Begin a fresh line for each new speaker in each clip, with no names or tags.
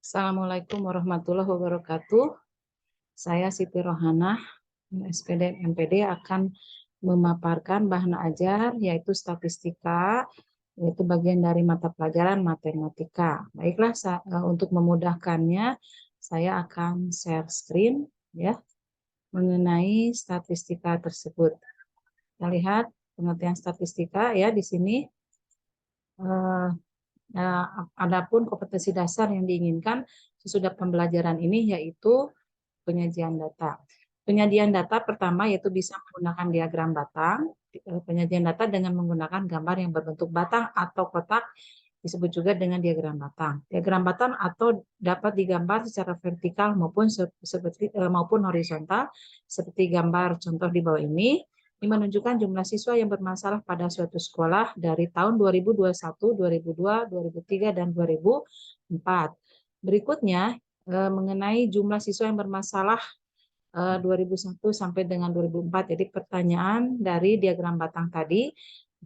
Assalamualaikum warahmatullahi wabarakatuh. Saya Siti Rohanah, SPD MPD akan memaparkan bahan ajar yaitu statistika, yaitu bagian dari mata pelajaran matematika. Baiklah, untuk memudahkannya, saya akan share screen ya mengenai statistika tersebut. Kita lihat pengertian statistika ya di sini. Nah, adapun kompetensi dasar yang diinginkan sesudah pembelajaran ini yaitu penyajian data. Penyajian data pertama yaitu bisa menggunakan diagram batang. Penyajian data dengan menggunakan gambar yang berbentuk batang atau kotak disebut juga dengan diagram batang. Diagram batang atau dapat digambar secara vertikal maupun horizontal seperti gambar contoh di bawah ini. Ini menunjukkan jumlah siswa yang bermasalah pada suatu sekolah dari tahun 2021, 2002, 2003, dan 2004. Berikutnya, mengenai jumlah siswa yang bermasalah 2001 sampai dengan 2004. Jadi pertanyaan dari diagram batang tadi,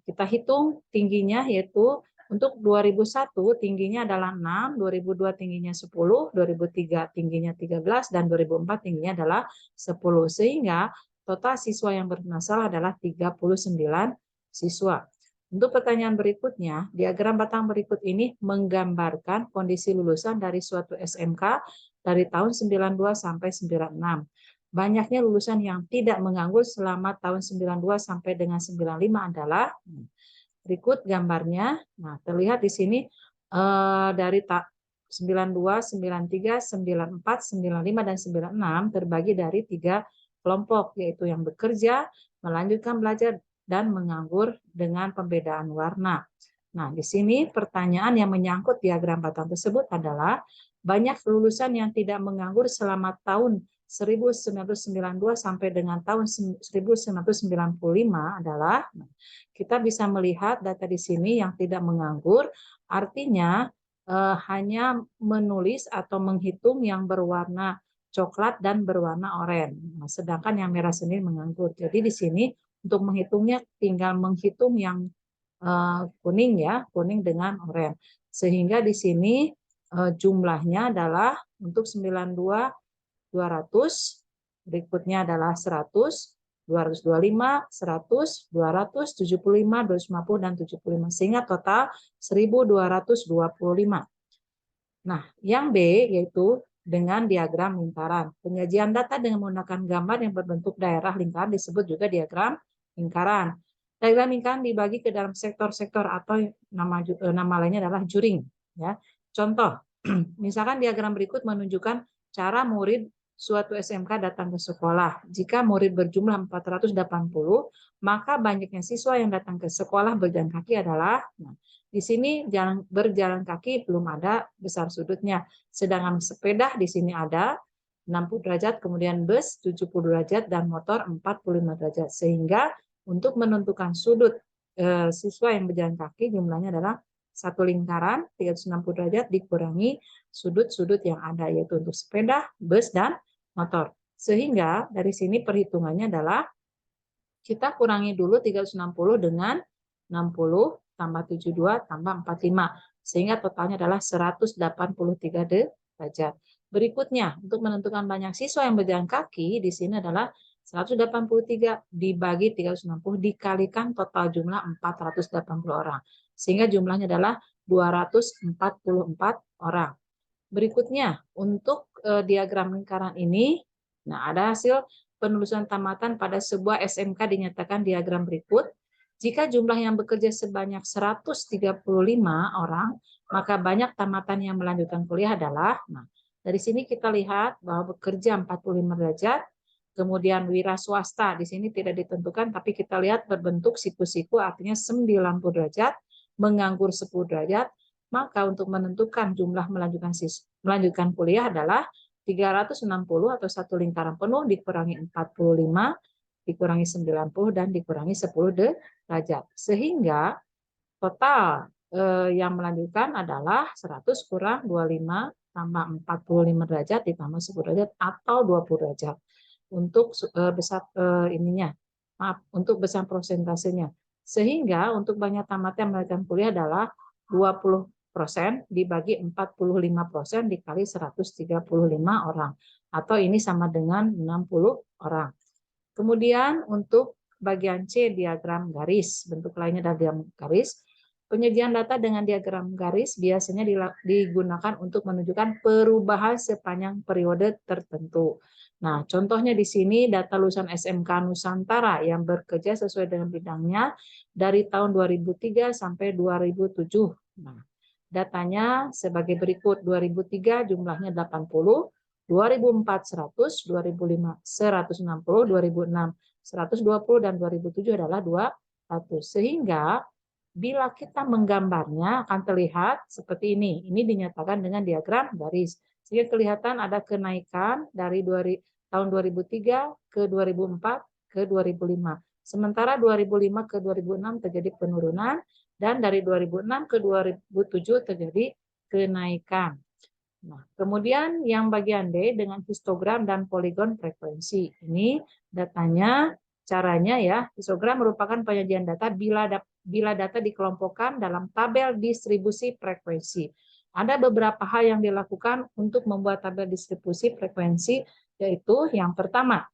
kita hitung tingginya yaitu untuk 2001 tingginya adalah 6, 2002 tingginya 10, 2003 tingginya 13, dan 2004 tingginya adalah 10. Sehingga total siswa yang bermasalah adalah 39 siswa. Untuk pertanyaan berikutnya, diagram batang berikut ini menggambarkan kondisi lulusan dari suatu SMK dari tahun 92 sampai 96. Banyaknya lulusan yang tidak menganggur selama tahun 92 sampai dengan 95 adalah berikut gambarnya. Nah, terlihat di sini dari 92, 93, 94, 95, dan 96 terbagi dari 3 kelompok, yaitu yang bekerja, melanjutkan belajar, dan menganggur dengan pembedaan warna. Nah, di sini pertanyaan yang menyangkut diagram batang tersebut adalah banyak lulusan yang tidak menganggur selama tahun 1992 sampai dengan tahun 1995 adalah kita bisa melihat data di sini yang tidak menganggur artinya hanya menulis atau menghitung yang berwarna coklat dan berwarna oranye. Nah, sedangkan yang merah sendiri menganggur. Jadi di sini untuk menghitungnya tinggal menghitung yang kuning ya, kuning dengan oranye. Sehingga di sini jumlahnya adalah untuk 92 200, berikutnya adalah 100, 225, 100, 200, 75, 250, dan 75. Sehingga total 1225. Nah, yang B yaitu dengan diagram lingkaran. Penyajian data dengan menggunakan gambar yang berbentuk daerah lingkaran disebut juga diagram lingkaran. Diagram lingkaran dibagi ke dalam sektor-sektor atau nama lainnya adalah juring. Ya. Contoh, misalkan diagram berikut menunjukkan cara murid suatu SMK datang ke sekolah. Jika murid berjumlah 480, maka banyaknya siswa yang datang ke sekolah berjalan kaki adalah, di sini berjalan kaki belum ada besar sudutnya. Sedangkan sepeda di sini ada 60 derajat, kemudian bus 70 derajat, dan motor 45 derajat. Sehingga untuk menentukan sudut siswa yang berjalan kaki jumlahnya adalah satu lingkaran 360 derajat dikurangi sudut-sudut yang ada, yaitu untuk sepeda, bus, dan motor. Sehingga dari sini perhitungannya adalah kita kurangi dulu 360 dengan 60 tambah 72 tambah 45. Sehingga totalnya adalah 183 derajat. Berikutnya, untuk menentukan banyak siswa yang berjalan kaki, di sini adalah 183 dibagi 360 dikalikan total jumlah 480 orang. Sehingga jumlahnya adalah 244 orang. Berikutnya, untuk diagram lingkaran ini, nah ada hasil penelusuran tamatan pada sebuah SMK dinyatakan diagram berikut. Jika jumlah yang bekerja sebanyak 135 orang, maka banyak tamatan yang melanjutkan kuliah adalah, nah, dari sini kita lihat bahwa bekerja 45 derajat, kemudian wira swasta di sini tidak ditentukan, tapi kita lihat berbentuk siku-siku artinya 90 derajat, menganggur 10 derajat, maka untuk menentukan jumlah melanjutkan kuliah adalah 360 atau satu lingkaran penuh dikurangi 45, dikurangi 90, dan dikurangi 10 derajat. Sehingga total yang melanjutkan adalah 100 kurang 25 tambah 45 derajat ditambah 10 derajat atau 20 derajat. Untuk besar untuk besar prosentasenya. Sehingga untuk banyak tamat yang melanjutkan kuliah adalah 20% dibagi 45% dikali 135 orang. Atau ini sama dengan 60 orang. Kemudian untuk bagian C, diagram garis. Bentuk lainnya adalah diagram garis. Penyajian data dengan diagram garis biasanya digunakan untuk menunjukkan perubahan sepanjang periode tertentu. Nah, contohnya di sini data lulusan SMK Nusantara yang bekerja sesuai dengan bidangnya dari tahun 2003 sampai 2007. Nah, datanya sebagai berikut. 2003 jumlahnya 80, 2004 100, 2005 160, 2006 120, dan 2007 adalah 200. Sehingga bila kita menggambarnya akan terlihat seperti ini. Ini dinyatakan dengan diagram garis. Sehingga kelihatan ada kenaikan dari tahun 2003 ke 2004 ke 2005. Sementara 2005 ke 2006 terjadi penurunan, dan dari 2006 ke 2007 terjadi kenaikan. Nah, kemudian yang bagian D dengan histogram dan poligon frekuensi. Ini datanya, caranya ya, histogram merupakan penyajian data bila data dikelompokkan dalam tabel distribusi frekuensi. Ada beberapa hal yang dilakukan untuk membuat tabel distribusi frekuensi, yaitu yang pertama,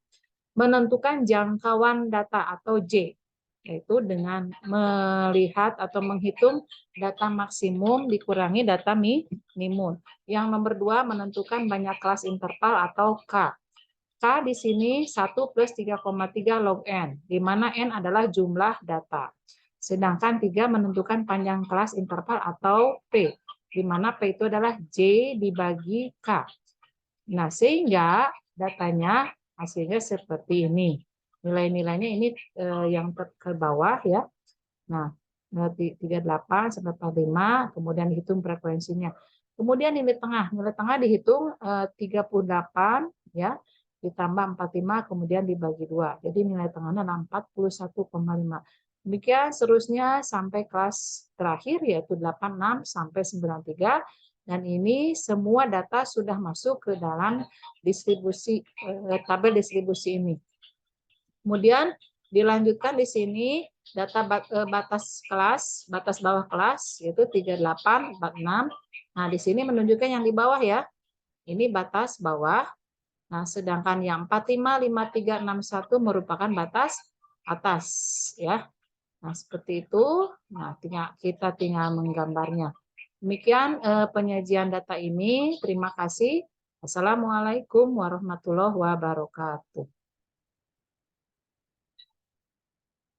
menentukan jangkauan data atau J, yaitu dengan melihat atau menghitung data maksimum dikurangi data minimum. Yang nomor 2, menentukan banyak kelas interval atau K. K di sini 1 plus 3,3 log N, di mana N adalah jumlah data. Sedangkan 3 menentukan panjang kelas interval atau P, di mana P itu adalah J dibagi K. Nah, sehingga datanya hasilnya seperti ini. Nilai-nilainya ini yang ke bawah ya. Nah, 38 sampai 45, kemudian dihitung frekuensinya. Kemudian nilai tengah dihitung 38 ya, ditambah 45 kemudian dibagi 2. Jadi nilai tengahnya adalah 41,5. Demikian seterusnya sampai kelas terakhir yaitu 86 sampai 93. Dan ini semua data sudah masuk ke dalam distribusi tabel distribusi ini. Kemudian dilanjutkan di sini data batas kelas, batas bawah kelas yaitu 38, 46. Nah, di sini menunjukkan yang di bawah ya. Ini batas bawah. Nah, sedangkan yang 45, 53, 61 merupakan batas atas ya. Nah, seperti itu. Nah, kita tinggal menggambarnya. Demikian penyajian data ini. Terima kasih. Assalamualaikum warahmatullahi wabarakatuh.